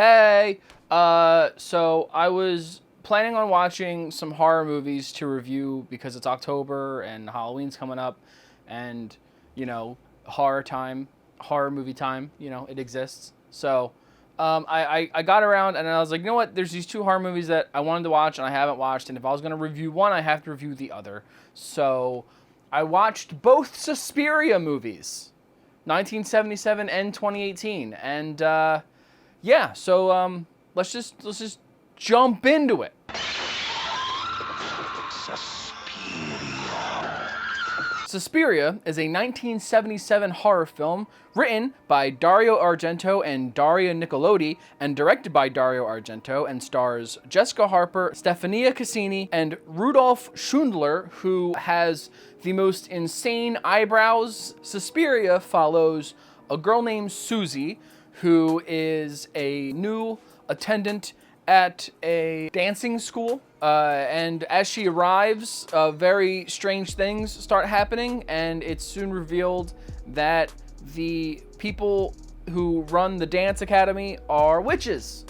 Hey, so I was planning on watching some horror movies to review because it's October and Halloween's coming up, and horror movie time, it exists. So, I got around and I was like, you know what? There's these two horror movies that I wanted to watch and I haven't watched, and if I was gonna review one, I have to review the other. So, I watched both Suspiria movies, 1977 and 2018, and yeah, so let's just jump into it. Suspiria is a 1977 horror film written by Dario Argento and Daria Nicolodi and directed by Dario Argento and stars Jessica Harper, Stefania Cassini, and Rudolf Schundler, who has the most insane eyebrows. Suspiria follows a girl named Susie, who is a new attendant at a dancing school. And as she arrives, very strange things start happening, and it's soon revealed that the people who run the dance academy are witches.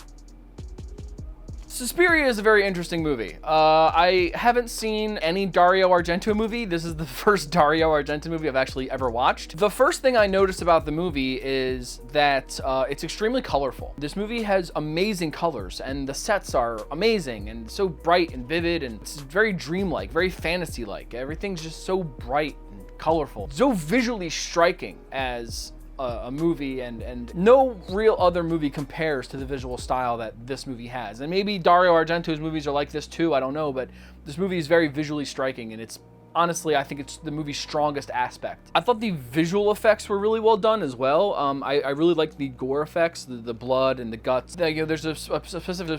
Suspiria is a very interesting movie. I haven't seen any Dario Argento movie. This is the first Dario Argento movie I've actually ever watched. The first thing I noticed about the movie is that it's extremely colorful. This movie has amazing colors, and the sets are amazing and so bright and vivid, and it's very dreamlike, very fantasy-like. Everything's just so bright and colorful, so visually striking as a movie, and no real other movie compares to the visual style that this movie has. And maybe Dario Argento's movies are like this too, I don't know, but this movie is very visually striking, and it's honestly, I think it's the movie's strongest aspect. I thought the visual effects were really well done as well. I really liked the gore effects, the blood and the guts. There's a specific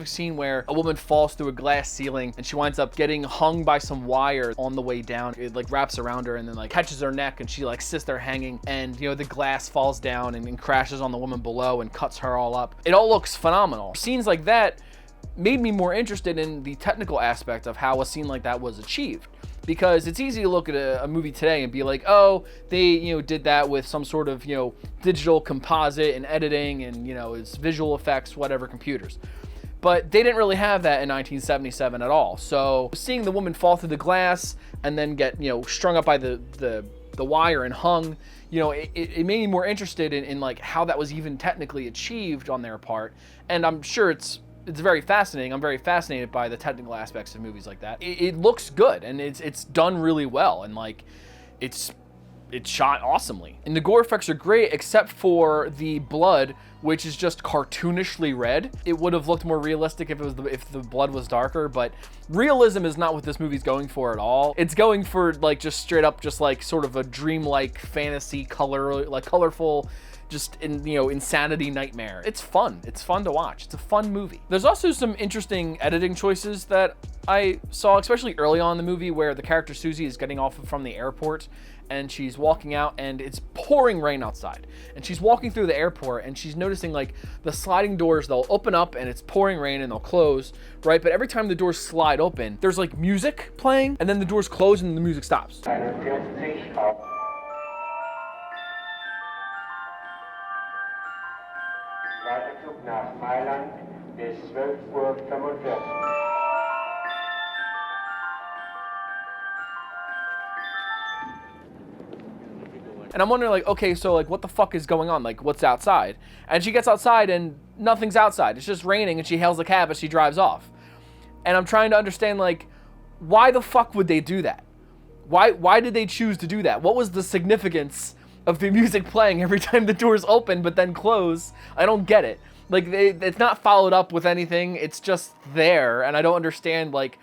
scene where a woman falls through a glass ceiling and she winds up getting hung by some wire on the way down. It like wraps around her and then like catches her neck, and she like sits there hanging, and the glass falls down and crashes on the woman below and cuts her all up. It all looks phenomenal. Scenes like that made me more interested in the technical aspect of how a scene like that was achieved, because it's easy to look at a movie today and be like, oh, they did that with some sort of digital composite and editing and it's visual effects, whatever, computers. But they didn't really have that in 1977 at all. So seeing the woman fall through the glass and then get strung up by the wire and hung, it made me more interested in like how that was even technically achieved on their part. And I'm sure it's very fascinating. I'm very fascinated by the technical aspects of movies like that. It looks good, and it's done really well, and like it's shot awesomely. And the gore effects are great, except for the blood, which is just cartoonishly red. It would have looked more realistic if the blood was darker, but realism is not what this movie's going for at all. It's going for like just straight up, just like sort of a dreamlike fantasy color, like colorful, just insanity nightmare. It's fun. It's fun to watch. It's a fun movie. There's also some interesting editing choices that I saw, especially early on in the movie, where the character Susie is getting off from the airport and she's walking out and it's pouring rain outside, and she's walking through the airport and she's noticing like the sliding doors, they'll open up and it's pouring rain and they'll close, right? But every time the doors slide open, there's like music playing, and then the doors close and the music stops. Weiterzug nach Mailand bis 12:45 Uhr. And I'm wondering, like, okay, so like what the fuck is going on? Like, what's outside? And she gets outside and nothing's outside. It's just raining, and she hails a cab as she drives off. And I'm trying to understand, like, why the fuck would they do that? Why did they choose to do that? What was the significance of the music playing every time the doors open but then close? I don't get it. Like, it's not followed up with anything. It's just there, and I don't understand. Like,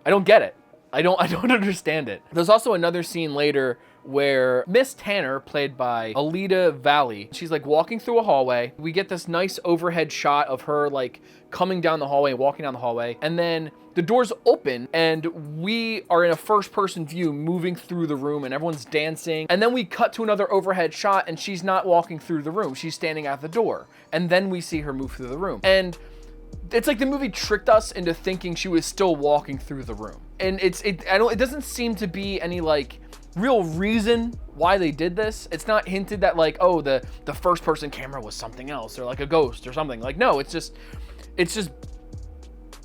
I don't get it. I don't understand it. There's also another scene later where Miss Tanner, played by Alida Valli, she's like walking through a hallway. We get this nice overhead shot of her like coming down the hallway, walking down the hallway, and then the doors open and we are in a first person view moving through the room, and everyone's dancing. And then we cut to another overhead shot and she's not walking through the room. She's standing at the door. And then we see her move through the room. And it's like the movie tricked us into thinking she was still walking through the room. And it doesn't seem to be any like real reason why they did this. It's not hinted that like, oh, the first person camera was something else or like a ghost or something. Like, no, it's just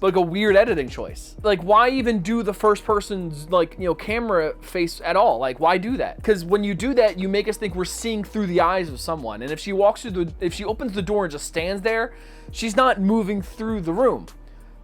like a weird editing choice. Like, why even do the first person's like, you know, camera face at all? Like, why do that? Because when you do that, you make us think we're seeing through the eyes of someone. And if she if she opens the door and just stands there, she's not moving through the room.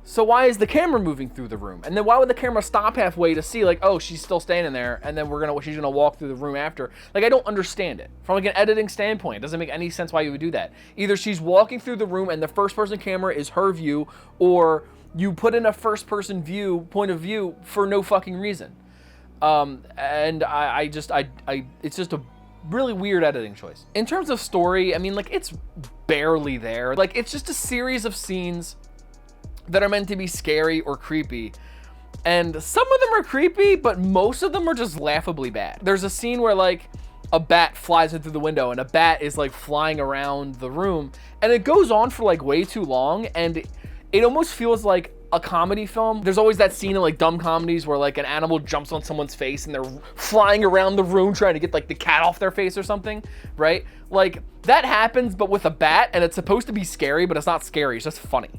So why is the camera moving through the room? And then why would the camera stop halfway to see like, oh, she's still standing there, and then she's gonna walk through the room after? Like, I don't understand it. From like an editing standpoint, it doesn't make any sense why you would do that. Either she's walking through the room and the first person camera is her view, or you put in a first person point of view for no fucking reason. And it's just a really weird editing choice. In terms of story, I mean, like, it's barely there. Like, it's just a series of scenes that are meant to be scary or creepy. And some of them are creepy, but most of them are just laughably bad. There's a scene where like a bat flies in through the window and a bat is like flying around the room, and it goes on for like way too long, and it almost feels like a comedy film. There's always that scene in like dumb comedies where like an animal jumps on someone's face and they're flying around the room trying to get like the cat off their face or something, right? Like, that happens, but with a bat, and it's supposed to be scary, but it's not scary. It's just funny.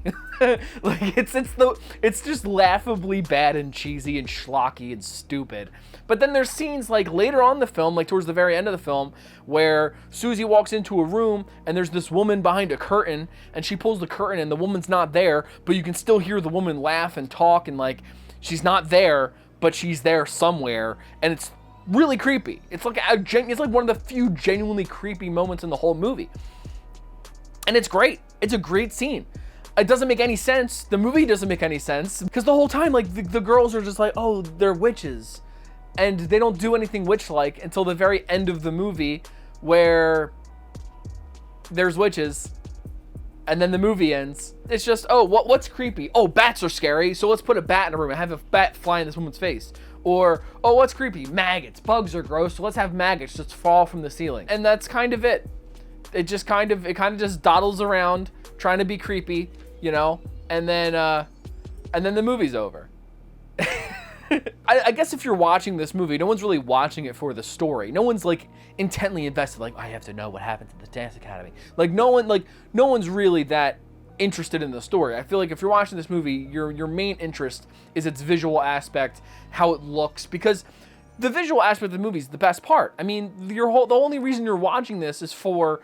Like, it's just laughably bad and cheesy and schlocky and stupid. But then there's scenes like later on in the film, like towards the very end of the film, where Susie walks into a room and there's this woman behind a curtain, and she pulls the curtain and the woman's not there, but you can still hear the woman laugh and talk, and like, she's not there, but she's there somewhere, and it's really creepy. It's like one of the few genuinely creepy moments in the whole movie. And it's great. It's a great scene. It doesn't make any sense. The movie doesn't make any sense, because the whole time, like, the girls are just like, oh, they're witches. And they don't do anything witch-like until the very end of the movie, where there's witches, and then the movie ends. It's just, oh, what's creepy? Oh, bats are scary, so let's put a bat in a room and have a bat fly in this woman's face. Or, oh, what's creepy? Maggots. Bugs are gross, so let's have maggots just fall from the ceiling. And that's kind of it. It kind of just dawdles around, trying to be creepy, you know? And then the movie's over. I guess if you're watching this movie, no one's really watching it for the story. No one's like intently invested, like, I have to know what happened to the dance academy. Like, no one's really that interested in the story. I feel like if you're watching this movie, your main interest is its visual aspect, how it looks, because the visual aspect of the movie is the best part. I mean, the only reason you're watching this is for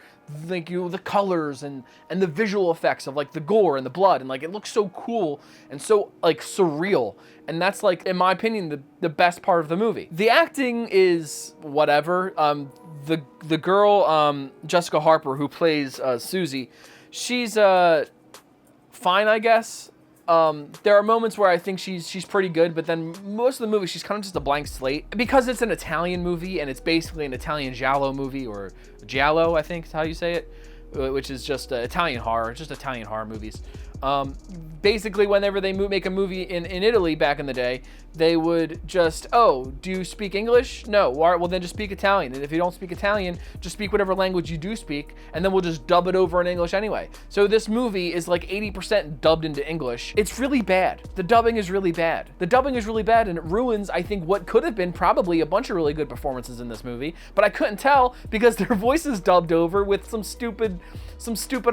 like the colors and the visual effects of like the gore and the blood, and like it looks so cool and so like surreal, and that's like, in my opinion, the best part of the movie. The acting is whatever. The girl Jessica Harper, who plays Susie, she's fine, I guess. There are moments where I think she's pretty good, but then most of the movie she's kind of just a blank slate, because it's an Italian movie and it's basically an Italian giallo movie, or giallo, I think is how you say it, which is just Italian horror, just Italian horror movies. Basically, whenever they make a movie in Italy back in the day, they would just, oh, do you speak English? No. Well, then just speak Italian. And if you don't speak Italian, just speak whatever language you do speak, and then we'll just dub it over in English anyway. So this movie is like 80% dubbed into English. It's really bad. The dubbing is really bad. And it ruins, I think, what could have been probably a bunch of really good performances in this movie, but I couldn't tell because their voices dubbed over with some stupid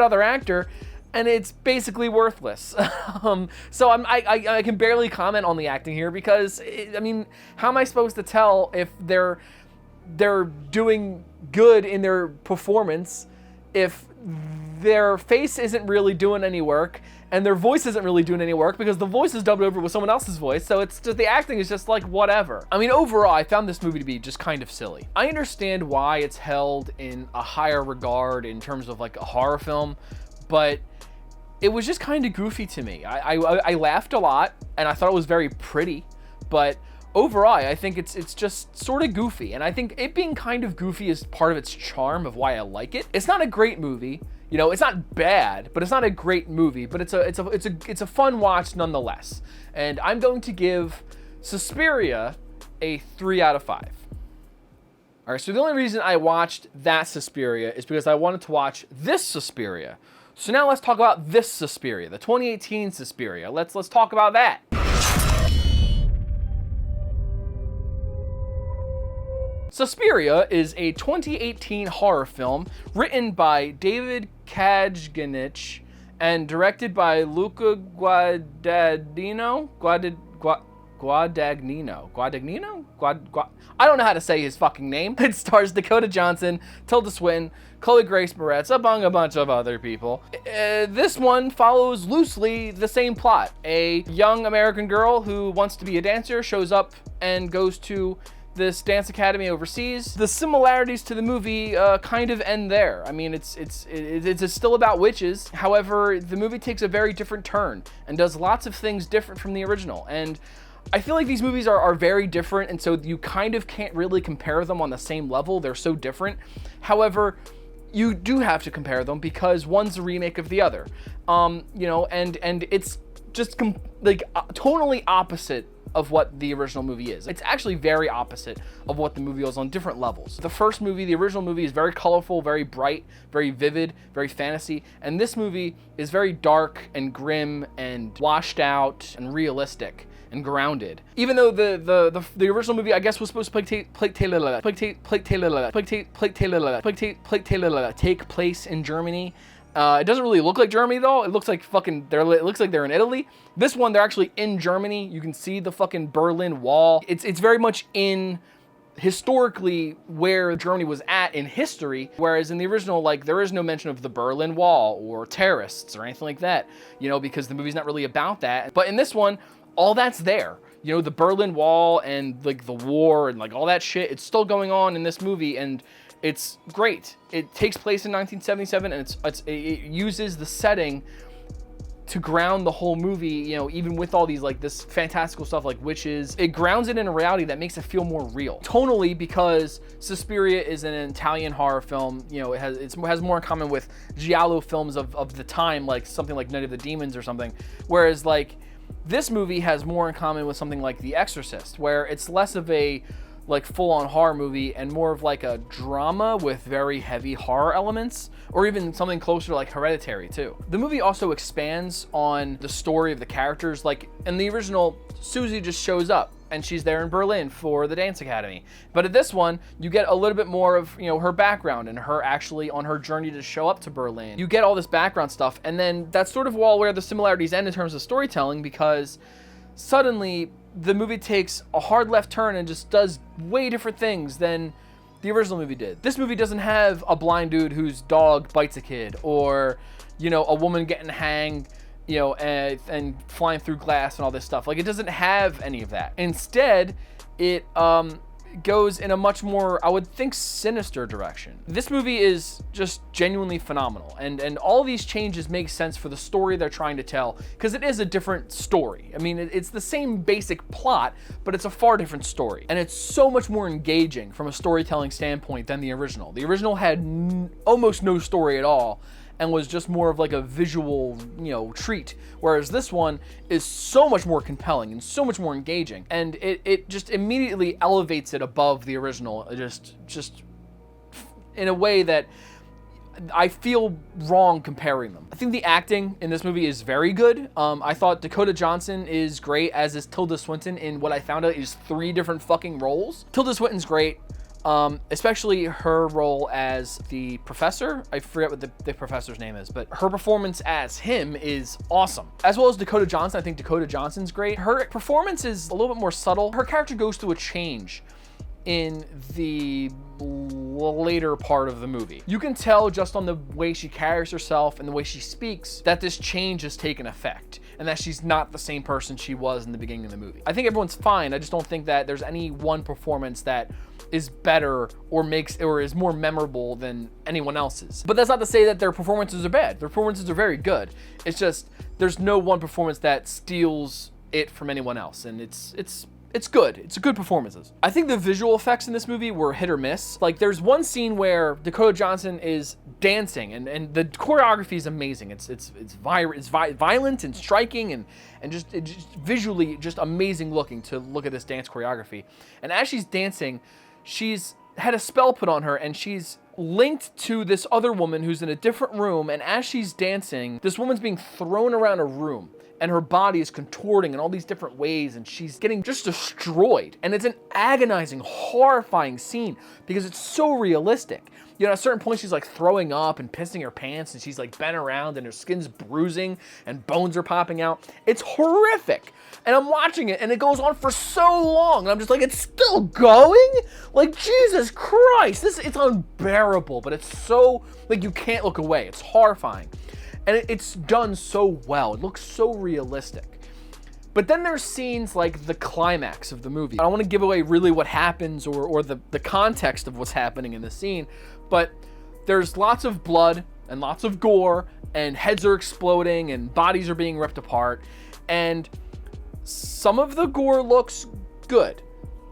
other actor, and it's basically worthless. So I can barely comment on the acting here, because I mean, how am I supposed to tell if they're doing good in their performance if their face isn't really doing any work and their voice isn't really doing any work, because the voice is dubbed over with someone else's voice, so it's just, the acting is just like whatever. I mean, overall, I found this movie to be just kind of silly. I understand why it's held in a higher regard in terms of like a horror film, but it was just kind of goofy to me. I laughed a lot, and I thought it was very pretty, but overall, I think it's just sort of goofy, and I think it being kind of goofy is part of its charm of why I like it. It's not a great movie, you know. It's not bad, but it's not a great movie. But it's a fun watch nonetheless. And I'm going to give Suspiria a 3 out of 5. All right. So the only reason I watched that Suspiria is because I wanted to watch this Suspiria. So now let's talk about this Suspiria, the 2018 Suspiria. Let's talk about that. Suspiria is a 2018 horror film written by David Kajganich and directed by Luca Guadagnino. I don't know how to say his fucking name. It stars Dakota Johnson, Tilda Swinton, Chloe Grace Moretz, among a bunch of other people. This one follows loosely the same plot. A young American girl who wants to be a dancer shows up and goes to this dance academy overseas. The similarities to the movie kind of end there. I mean, it's still about witches. However, the movie takes a very different turn and does lots of things different from the original. And I feel like these movies are very different, and so you kind of can't really compare them on the same level. They're so different. However, you do have to compare them because one's a remake of the other. You know, and it's just totally opposite of what the original movie is. It's actually very opposite of what the movie was on different levels. The first movie, the original movie, is very colorful, very bright, very vivid, very fantasy, and this movie is very dark and grim and washed out and realistic and grounded. Even though the original movie, I guess, was supposed to take place in Germany. It doesn't really look like Germany though. It looks like it looks like they're in Italy. This one, they're actually in Germany. You can see the fucking Berlin Wall. It's very much in historically where Germany was at in history, whereas in the original, like, there is no mention of the Berlin Wall or terrorists or anything like that, you know, because the movie's not really about that. But in this one, all that's there. You know, the Berlin Wall and like the war and like all that shit, it's still going on in this movie, and it's great. It takes place in 1977, and it uses the setting to ground the whole movie, you know, even with all these, like, this fantastical stuff like witches. It grounds it in a reality that makes it feel more real. Tonally, because Suspiria is an Italian horror film, you know, it has more in common with giallo films of the time, like something like Night of the Demons or something. Whereas, like, this movie has more in common with something like The Exorcist, where it's less of a like full-on horror movie and more of like a drama with very heavy horror elements, or even something closer to like Hereditary too. The movie also expands on the story of the characters. Like in the original, Susie just shows up and she's there in Berlin for the dance academy. But at this one, you get a little bit more of, you know, her background and her actually on her journey to show up to Berlin. You get all this background stuff, and then that's sort of where the similarities end in terms of storytelling, because suddenly the movie takes a hard left turn and just does way different things than the original movie did. This movie doesn't have a blind dude whose dog bites a kid, or, you know, a woman getting hanged, you know, and flying through glass and all this stuff. Like, it doesn't have any of that. Instead, it goes in a much more, I would think, sinister direction. This movie is just genuinely phenomenal, and all these changes make sense for the story they're trying to tell, because it is a different story. I mean, it's the same basic plot, but it's a far different story, and it's so much more engaging from a storytelling standpoint than the original. The original had almost no story at all, and was just more of like a visual, you know, treat. Whereas this one is so much more compelling and so much more engaging, and it just immediately elevates it above the original, just in a way that I feel wrong comparing them. I think the acting in this movie is very good. I thought Dakota Johnson is great, as is Tilda Swinton in what I found out is 3 different fucking roles. Tilda Swinton's great. Especially her role as the professor. I forget what the professor's name is, but her performance as him is awesome. As well as Dakota Johnson. I think Dakota Johnson's great. Her performance is a little bit more subtle. Her character goes through a change in the later part of the movie. You can tell just on the way she carries herself and the way she speaks that this change has taken effect, and that she's not the same person she was in the beginning of the movie. I think everyone's fine. I just don't think that there's any one performance that is better or is more memorable than anyone else's. But that's not to say that their performances are bad. Their performances are very good. It's just there's no one performance that steals it from anyone else, and it's good. It's good performances. I think the visual effects in this movie were hit or miss. Like, there's one scene where Dakota Johnson is dancing, and the choreography is amazing. It's violent and striking, and just visually just amazing looking to look at this dance choreography. And as she's dancing, she's had a spell put on her, and she's linked to this other woman who's in a different room, and as she's dancing, this woman's being thrown around a room, and her body is contorting in all these different ways, and she's getting just destroyed. And it's an agonizing, horrifying scene because it's so realistic. You know, at a certain point, she's like throwing up and pissing her pants, and she's like bent around, and her skin's bruising, and bones are popping out. It's horrific. And I'm watching it, and it goes on for so long, and I'm just like, it's still going? Like, Jesus Christ, it's unbearable, but it's so, like, you can't look away. It's horrifying. And it's done so well. It looks so realistic. But then there's scenes like the climax of the movie. I don't want to give away really what happens or the context of what's happening in the scene, but there's lots of blood and lots of gore, and heads are exploding and bodies are being ripped apart. And some of the gore looks good,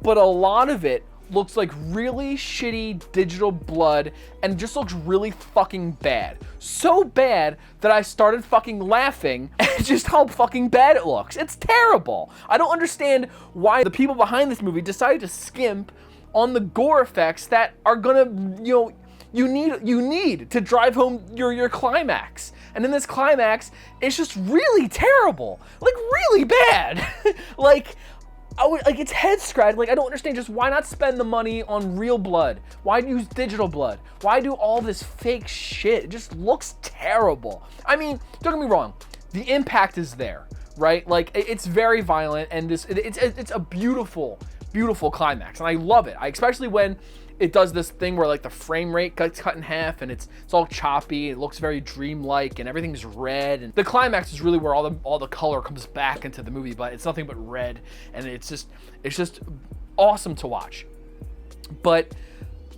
but a lot of it looks like really shitty digital blood and just looks really fucking bad. So bad that I started fucking laughing at just how fucking bad it looks. It's terrible. I don't understand why the people behind this movie decided to skimp on the gore effects that are gonna, you need to drive home your climax. And in this climax, it's just really terrible. Like, really bad. Like, it's head scratch. Like, I don't understand. Just why not spend the money on real blood? Why use digital blood? Why do all this fake shit? It just looks terrible. I mean, don't get me wrong. The impact is there, right? Like, it's very violent, and it's a beautiful, beautiful climax, and I love it. Especially when it does this thing where like the frame rate gets cut in half, and it's all choppy. It looks very dreamlike, and everything's red. And the climax is really where all the color comes back into the movie, but it's nothing but red, and it's just awesome to watch. But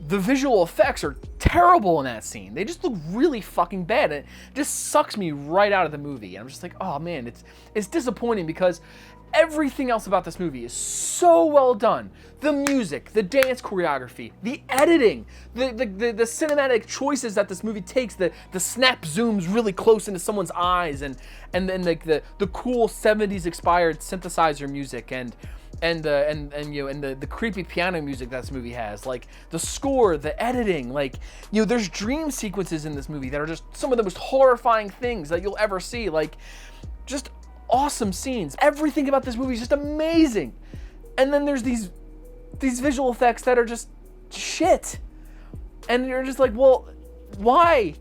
the visual effects are terrible in that scene. They just look really fucking bad. And it just sucks me right out of the movie. And I'm just like, oh man, it's disappointing because everything else about this movie is so well done. The music, the dance choreography, the editing, the cinematic choices that this movie takes, the snap zooms really close into someone's eyes, and then like the cool 70s inspired synthesizer music and the creepy piano music that this movie has, like the score, the editing, like, there's dream sequences in this movie that are just some of the most horrifying things that you'll ever see. Like, just awesome scenes. Everything about this movie is just amazing. And then there's these visual effects that are just shit. And you're just like, well, why?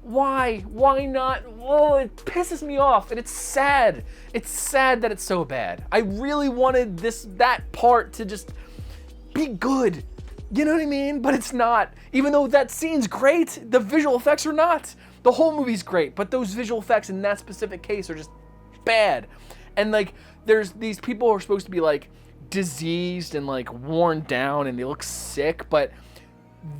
Why not? Oh, it pisses me off, and it's sad. It's sad that it's so bad. I really wanted that part to just be good. You know what I mean? But it's not. Even though that scene's great, the visual effects are not. The whole movie's great, but those visual effects in that specific case are just bad. And like, there's these people who are supposed to be like diseased and like worn down, and they look sick, but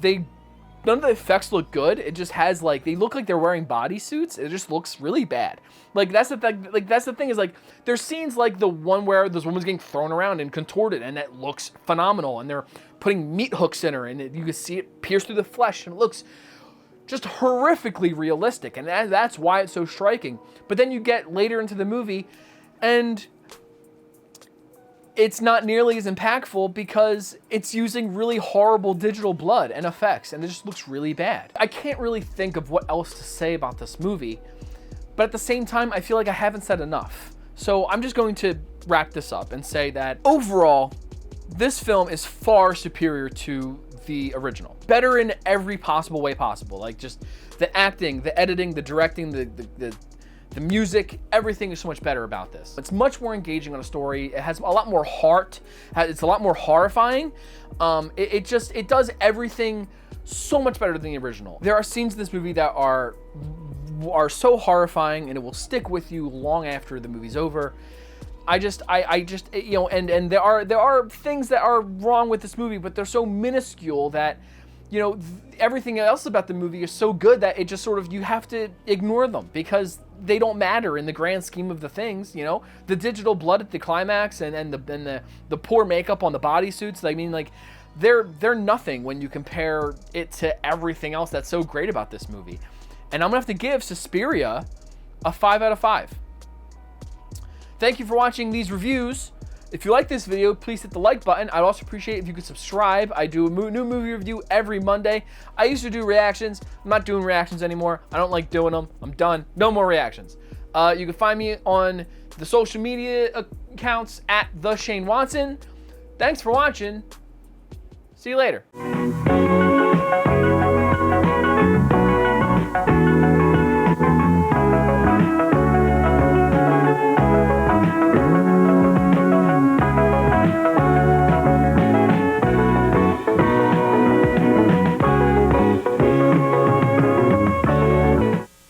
none of the effects look good. It just has like, they look like they're wearing bodysuits. It just looks really bad. Like, that's the thing. Like, that's the thing is, like, there's scenes like the one where this woman's getting thrown around and contorted, and that looks phenomenal. And they're putting meat hooks in her, and you can see it pierce through the flesh, and it looks just horrifically realistic. And that's why it's so striking. But then you get later into the movie, and it's not nearly as impactful because it's using really horrible digital blood and effects, and it just looks really bad. I can't really think of what else to say about this movie, but at the same time, I feel like I haven't said enough. So I'm just going to wrap this up and say that overall, this film is far superior to the original. Better in every possible way possible. Like, just the acting, the editing, the directing, the music, everything is so much better about this. It's much more engaging on a story. It has a lot more heart. It's a lot more horrifying. It does everything so much better than the original. There are scenes in this movie that are so horrifying, and it will stick with you long after the movie's over. And there are things that are wrong with this movie, but they're so minuscule that, everything else about the movie is so good that it just sort of, you have to ignore them because they don't matter in the grand scheme of the things. The digital blood at the climax and the poor makeup on the bodysuits. I mean, like, they're nothing when you compare it to everything else that's so great about this movie. And I'm gonna have to give Suspiria a 5 out of 5. Thank you for watching these reviews. If you like this video, please hit the like button. I'd also appreciate if you could subscribe. I do a new movie review every Monday. I used to do reactions. I'm not doing reactions anymore. I don't like doing them. I'm done. No more reactions. You can find me on the social media accounts at The Shane Watson. Thanks for watching. See you later.